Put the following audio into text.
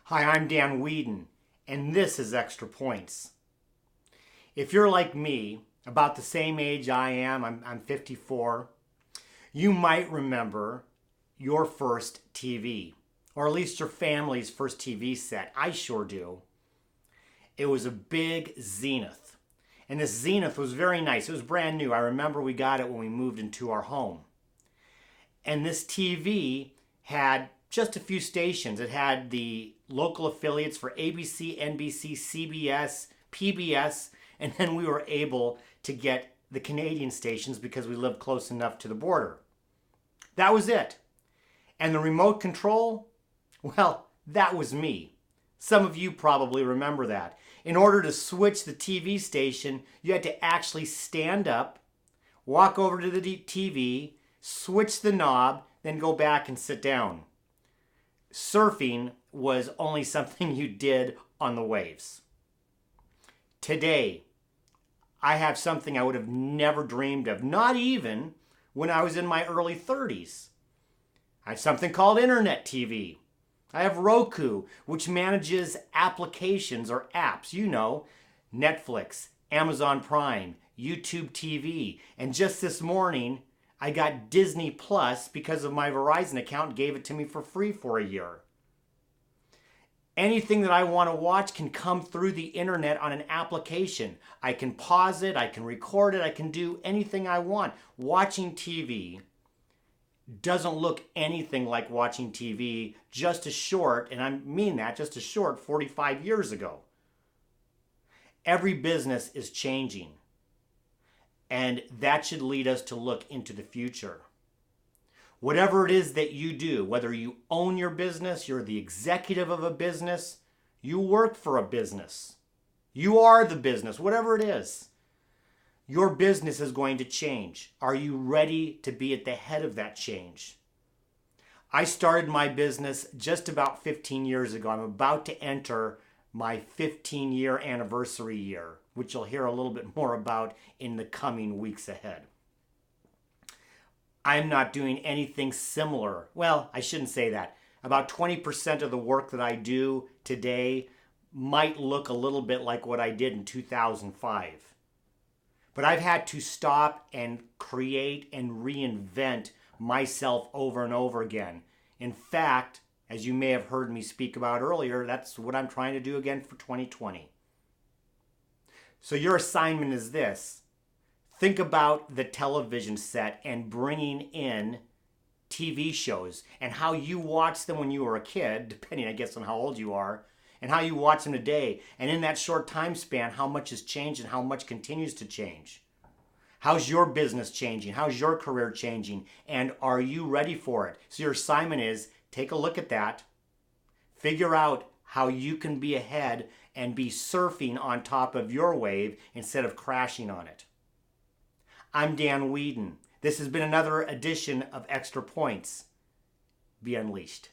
Hi, I'm Dan Weedin, and this is Extra Points. If you're like me, about the same age I am, I'm 54, you might remember your first TV, or at least your family's first TV set. I sure do. It was a big Zenith, and this Zenith was very nice. It was brand new. I remember we got it when we moved into our home. And this TV had just a few stations. It had the local affiliates for ABC, NBC, CBS, PBS, and then we were able to get the Canadian stations because we lived close enough to the border. That was it. And the remote control? Well, that was me. Some of you probably remember that. In order to switch the TV station, you had to actually stand up, walk over to the TV, switch the knob, then go back and sit down. Surfing was only something you did on the waves. Today, I have something I would have never dreamed of, not even when I was in my early 30s. I have something called Internet TV. I have Roku, which manages applications or apps, Netflix, Amazon Prime, YouTube TV, and just this morning, I got Disney Plus because of my Verizon account, gave it to me for free for a year. Anything that I want to watch can come through the internet on an application. I can pause it, I can record it, I can do anything I want. Watching TV doesn't look anything like watching TV just a short, and I mean that, just a short 45 years ago. Every business is changing. And that should lead us to look into the future. Whatever it is that you do, whether you own your business, you're the executive of a business, you work for a business, you are the business, whatever it is, your business is going to change. Are you ready to be at the head of that change? I started my business just about 15 years ago. I'm about to enter my 15-year anniversary year, which you'll hear a little bit more about in the coming weeks ahead. I'm not doing anything similar. Well, I shouldn't say that. About 20% of the work that I do today might look a little bit like what I did in 2005. But I've had to stop and create and reinvent myself over and over again. In fact, as you may have heard me speak about earlier, that's what I'm trying to do again for 2020. So your assignment is this. Think about the television set and bringing in TV shows and how you watched them when you were a kid, depending, I guess, on how old you are, and how you watch them today. And in that short time span, how much has changed and how much continues to change. How's your business changing? How's your career changing? And are you ready for it? So your assignment is take a look at that, figure out how you can be ahead and be surfing on top of your wave instead of crashing on it. I'm Dan Weedin. This has been another edition of Extra Points. Be unleashed.